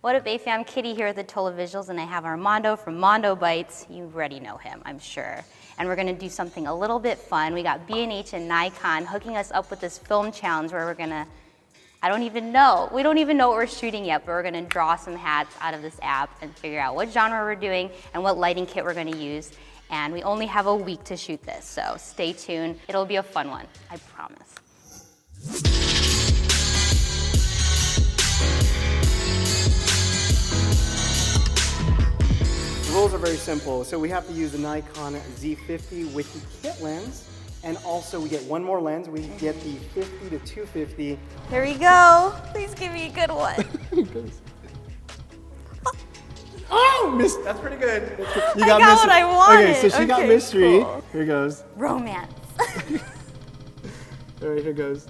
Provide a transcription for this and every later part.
What up, AFAM? Kitty here with Atola Visuals, and I have Armando from Mondo Bites. You already know him, I'm sure. And we're gonna do something a little bit fun. We got B&H and Nikon hooking us up with this film challenge where we're gonna, we don't even know what we're shooting yet, but we're gonna draw some hats out of this app and figure out what genre we're doing and what lighting kit we're gonna use. And we only have a week to shoot this, so stay tuned. It'll be a fun one, I promise. The rules are very simple. So we have to use the Nikon Z50 with the kit lens, and also we get one more lens. We get the 50 to 250. Here we go. Please give me a good one. Oh, missed. That's pretty good. You got what I wanted. Okay, so she got mystery. Cool. Here goes. Romance. All right, here goes.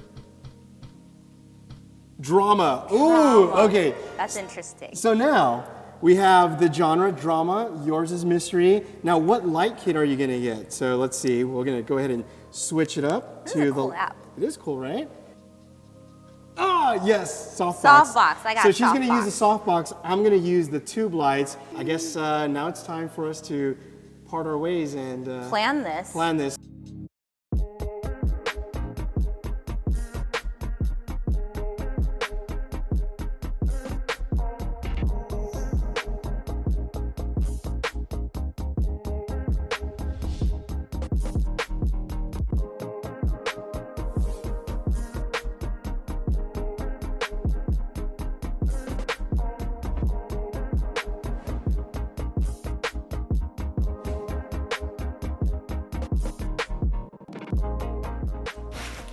Drama. Ooh, okay. That's interesting. So now we have the genre drama. Yours is mystery. Now, what light kit are you gonna get? So let's see. We're gonna go ahead and switch it up This to is a cool app. It is cool, right? Ah, yes, softbox. Softbox. I got So she's softbox. gonna use the softbox. I'm gonna use the tube lights. I guess now it's time for us to part our ways and Plan this. Plan this.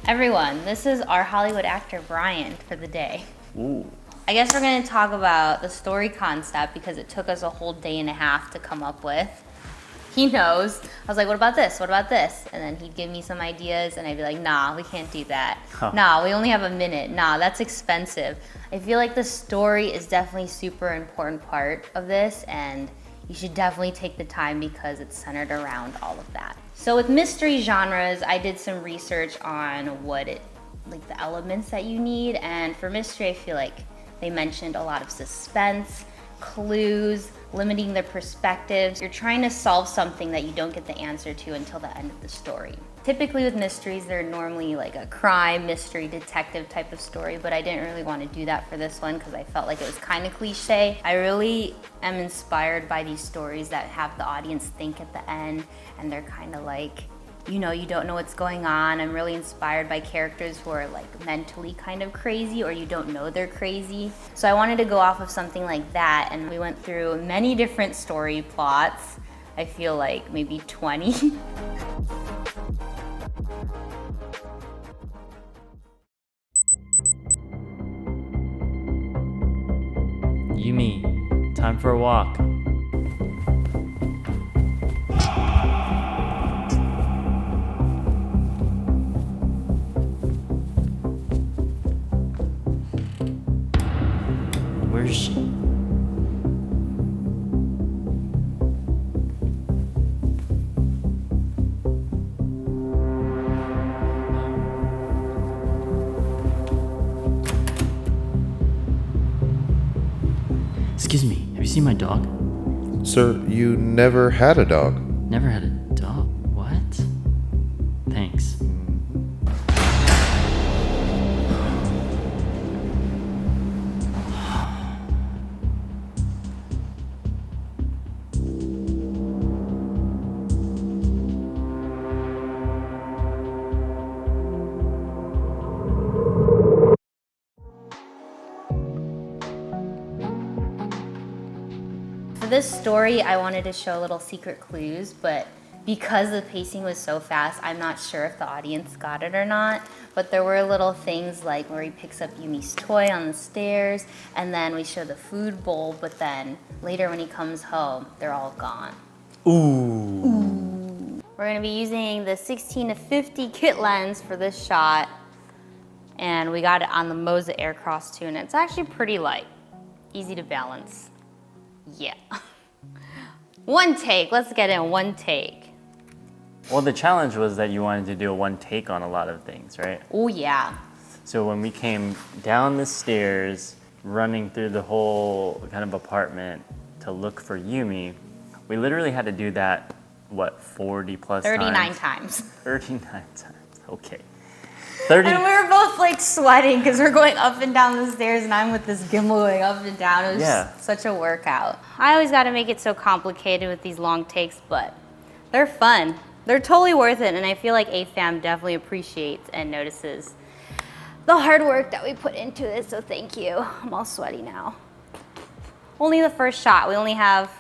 Everyone, this is our Hollywood actor Brian for the day. Ooh. I guess we're going to talk about the story concept because it took us a whole day and a half to come up with. He knows. I was like, what about this? What about this? And then he'd give me some ideas and I'd be like, nah, we can't do that. Huh. Nah, we only have a minute. Nah, that's expensive. I feel like the story is definitely a super important part of this, and you should definitely take the time because it's centered around all of that. So with mystery genres, I did some research on the elements that you need, and for mystery, I feel like they mentioned a lot of suspense, clues, limiting the perspectives. You're trying to solve something that you don't get the answer to until the end of the story. Typically with mysteries, they're normally like a crime, mystery, detective type of story, but I didn't really want to do that for this one because I felt like it was kind of cliche. I really am inspired by these stories that have the audience think at the end, and they're kind of like, you know, you don't know what's going on. I'm really inspired by characters who are like mentally kind of crazy, or you don't know they're crazy. So I wanted to go off of something like that, and we went through many different story plots. I feel like maybe 20. Yumi, time for a walk. Where is she? Excuse me, have you seen my dog? Sir, you never had a dog. Never had a dog. What? Thanks. For this story, I wanted to show little secret clues, but because the pacing was so fast, I'm not sure if the audience got it or not. But there were little things like where he picks up Yumi's toy on the stairs, and then we show the food bowl, but then later when he comes home, they're all gone. Ooh. We're gonna be using the 16 to 50 kit lens for this shot, and we got it on the Moza Aircross too, and it's actually pretty light, easy to balance. Yeah. One take, let's get in one take. Well, the challenge was that you wanted to do a one take on a lot of things, right? Oh yeah. So when we came down the stairs, running through the whole kind of apartment to look for Yumi, we literally had to do that, what, 40 plus 39 times? times. 39 times, okay. 30. And we were both like sweating because we're going up and down the stairs and I'm with this gimbal going up and down. It was such a workout. I always got to make it so complicated with these long takes, but they're fun. They're totally worth it, and I feel like AFAM definitely appreciates and notices the hard work that we put into it, so thank you. I'm all sweaty now. Only the first shot. We only have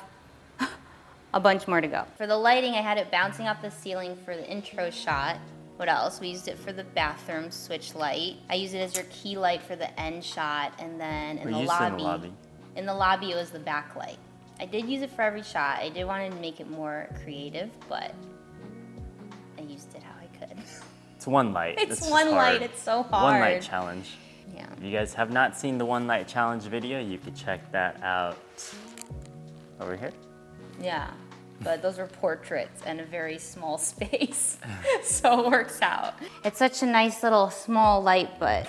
a bunch more to go. For the lighting, I had it bouncing off the ceiling for the intro shot. What else? We used it for the bathroom switch light. I used it as your key light for the end shot, and then in the lobby. In the lobby, it was the backlight. I did use it for every shot. I did want to make it more creative, but I used it how I could. It's one light. It's one light. It's so hard. One light challenge. Yeah. If you guys have not seen the one light challenge video, you could check that out over here. Yeah, but those are portraits and a very small space, so it works out. It's such a nice little small light, but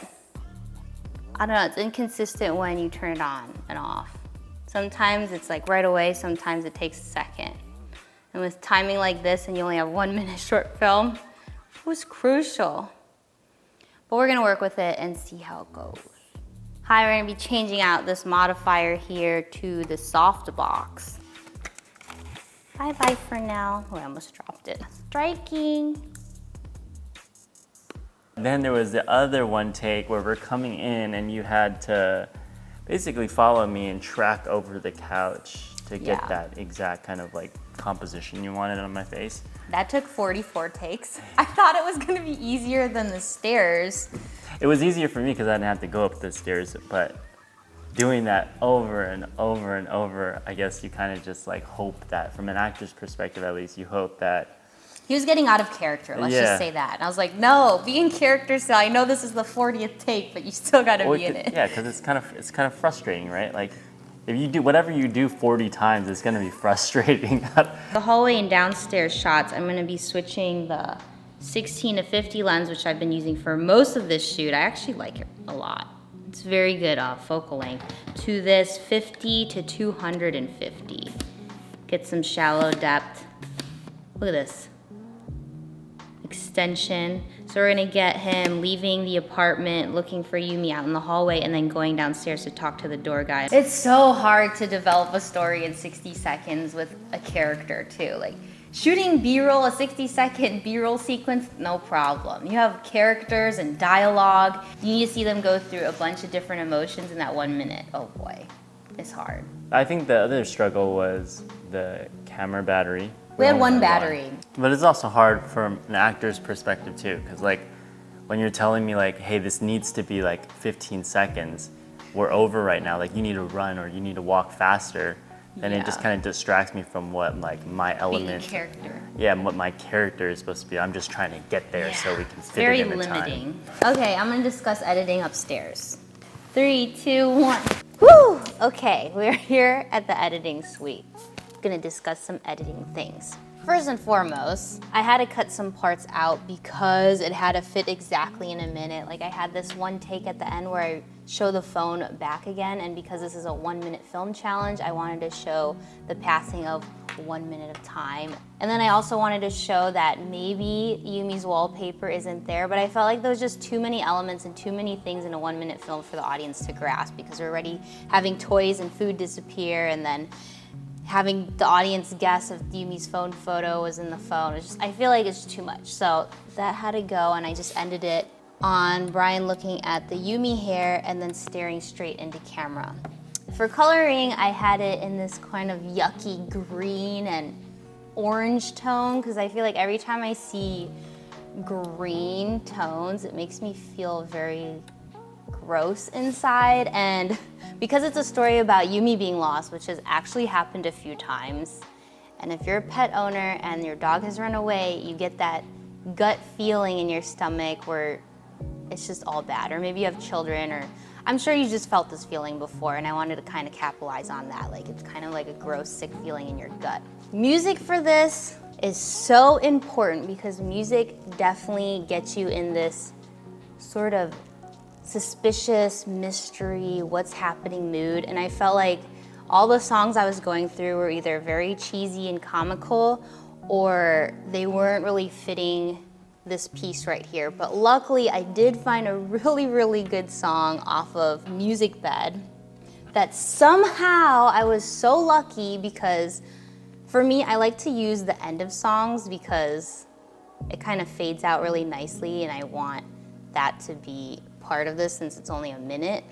I don't know, it's inconsistent when you turn it on and off. Sometimes it's like right away, sometimes it takes a second. And with timing like this and you only have 1 minute short film, it was crucial. But we're gonna work with it and see how it goes. Hi, we're gonna be changing out this modifier here to the softbox. Bye-bye for now. Oh, I almost dropped it. Striking. Then there was the other one take where we're coming in and you had to basically follow me and track over the couch to get that exact kind of like composition you wanted on my face. That took 44 takes. I thought it was gonna be easier than the stairs. It was easier for me because I didn't have to go up the stairs, but doing that over and over and over, I guess you kind of just like hope that, from an actor's perspective at least, you hope that. He was getting out of character, let's just say that. And I was like, no, be in character still. I know this is the 40th take, but you still gotta be in it. Yeah, because it's kind of frustrating, right? Like, if you do whatever you do 40 times, it's gonna be frustrating. The hallway and downstairs shots, I'm gonna be switching the 16 to 50 lens, which I've been using for most of this shoot. I actually like it a lot. It's very good focal length. To this 50 to 250. Get some shallow depth. Look at this. Extension. So we're gonna get him leaving the apartment, looking for Yumi out in the hallway, and then going downstairs to talk to the door guy. It's so hard to develop a story in 60 seconds with a character too. Like, shooting B-roll, a 60-second B-roll sequence, no problem. You have characters and dialogue. You need to see them go through a bunch of different emotions in that 1 minute. Oh boy, it's hard. I think the other struggle was the camera battery. We had one battery. But it's also hard from an actor's perspective too, because like when you're telling me like, hey, this needs to be like 15 seconds, we're over right now, like you need to run or you need to walk faster, then it just kind of distracts me from what like my element. Being character. Yeah, and what my character is supposed to be. I'm just trying to get there so we can fit it in the time. Very limiting. Okay, I'm gonna discuss editing upstairs. 3, 2, 1. Woo! Okay, we're here at the editing suite. Gonna discuss some editing things. First and foremost, I had to cut some parts out because it had to fit exactly in a minute. Like I had this one take at the end where I show the phone back again, and because this is a 1 minute film challenge, I wanted to show the passing of 1 minute of time. And then I also wanted to show that maybe Yumi's wallpaper isn't there, but I felt like there was just too many elements and too many things in a 1 minute film for the audience to grasp, because we're already having toys and food disappear, and then having the audience guess if Yumi's phone photo was in the phone. It's just, I feel like it's too much. So that had to go, and I just ended it on Brian looking at the Yumi hair and then staring straight into camera. For coloring, I had it in this kind of yucky green and orange tone, because I feel like every time I see green tones, it makes me feel very gross inside. And because it's a story about Yumi being lost, which has actually happened a few times, and if you're a pet owner and your dog has run away, you get that gut feeling in your stomach where it's just all bad. Or maybe you have children, or I'm sure you just felt this feeling before, and I wanted to kind of capitalize on that. Like, it's kind of like a gross, sick feeling in your gut. Music for this is so important because music definitely gets you in this sort of suspicious, mystery, what's happening mood. And I felt like all the songs I was going through were either very cheesy and comical, or they weren't really fitting this piece right here. But luckily I did find a really, really good song off of Music Bed that somehow I was so lucky, because for me, I like to use the end of songs because it kind of fades out really nicely, and I want that to be part of this since it's only a minute.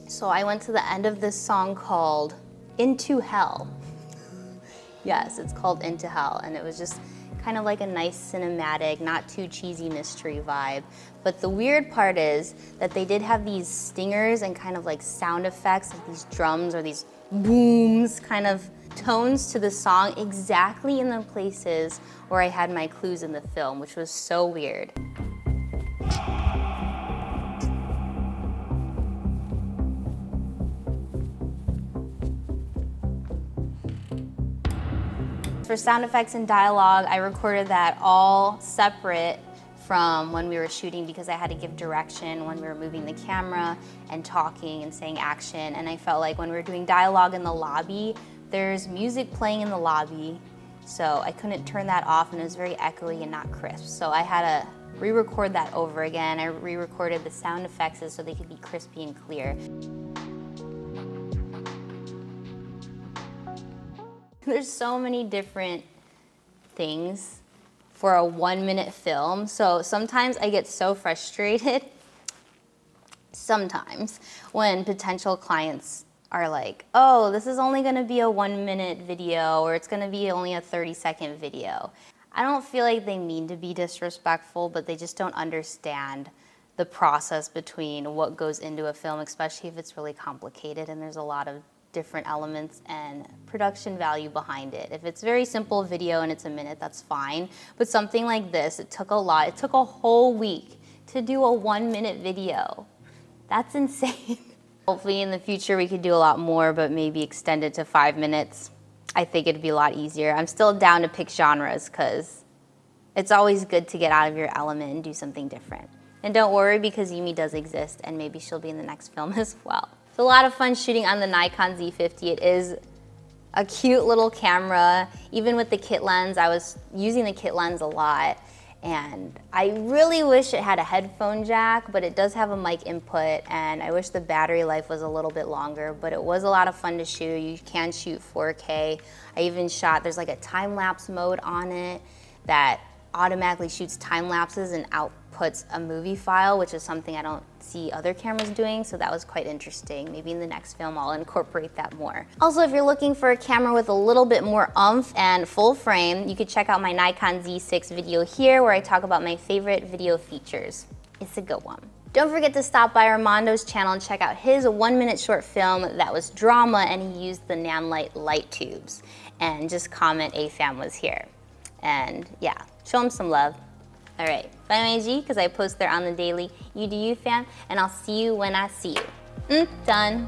So I went to the end of this song called Into Hell. Yes, it's called Into Hell, and it was just kind of like a nice cinematic, not too cheesy mystery vibe. But the weird part is that they did have these stingers and kind of like sound effects, like these drums or these booms kind of tones to the song exactly in the places where I had my clues in the film, which was so weird. For sound effects and dialogue, I recorded that all separate from when we were shooting, because I had to give direction when we were moving the camera and talking and saying action. And I felt like when we were doing dialogue in the lobby, there's music playing in the lobby, so I couldn't turn that off, and it was very echoey and not crisp. So I had to re-record that over again. I re-recorded the sound effects so they could be crispy and clear. There's so many different things for a 1-minute film, so sometimes I get so frustrated, sometimes, when potential clients are like, oh, this is only gonna be a 1-minute video, or it's gonna be only a 30-second video. I don't feel like they mean to be disrespectful, but they just don't understand the process between what goes into a film, especially if it's really complicated and there's a lot of different elements and production value behind it. If it's very simple video and it's a minute, that's fine. But something like this, it took a lot. It took a whole week to do a 1-minute video. That's insane. Hopefully in the future we could do a lot more, but maybe extend it to 5 minutes. I think it'd be a lot easier. I'm still down to pick genres because it's always good to get out of your element and do something different. And don't worry, because Yumi does exist, and maybe she'll be in the next film as well. It's a lot of fun shooting on the Nikon Z50. It is a cute little camera. Even with the kit lens, I was using the kit lens a lot. And I really wish it had a headphone jack, but it does have a mic input, and I wish the battery life was a little bit longer, but it was a lot of fun to shoot. You can shoot 4K. I even shot, there's like a time-lapse mode on it that automatically shoots time lapses and outputs a movie file, which is something I don't see other cameras doing, so that was quite interesting. Maybe in the next film I'll incorporate that more. Also, if you're looking for a camera with a little bit more oomph and full frame, you could check out my Nikon Z6 video here, where I talk about my favorite video features. It's a good one. Don't forget to stop by Armando's channel and check out his 1-minute short film that was drama, and he used the Nanlite light tubes. And just comment AFAM was here. And yeah, show him some love. All right, find my IG, because I post there on the daily. You do you, fam, and I'll see you when I see you. Done.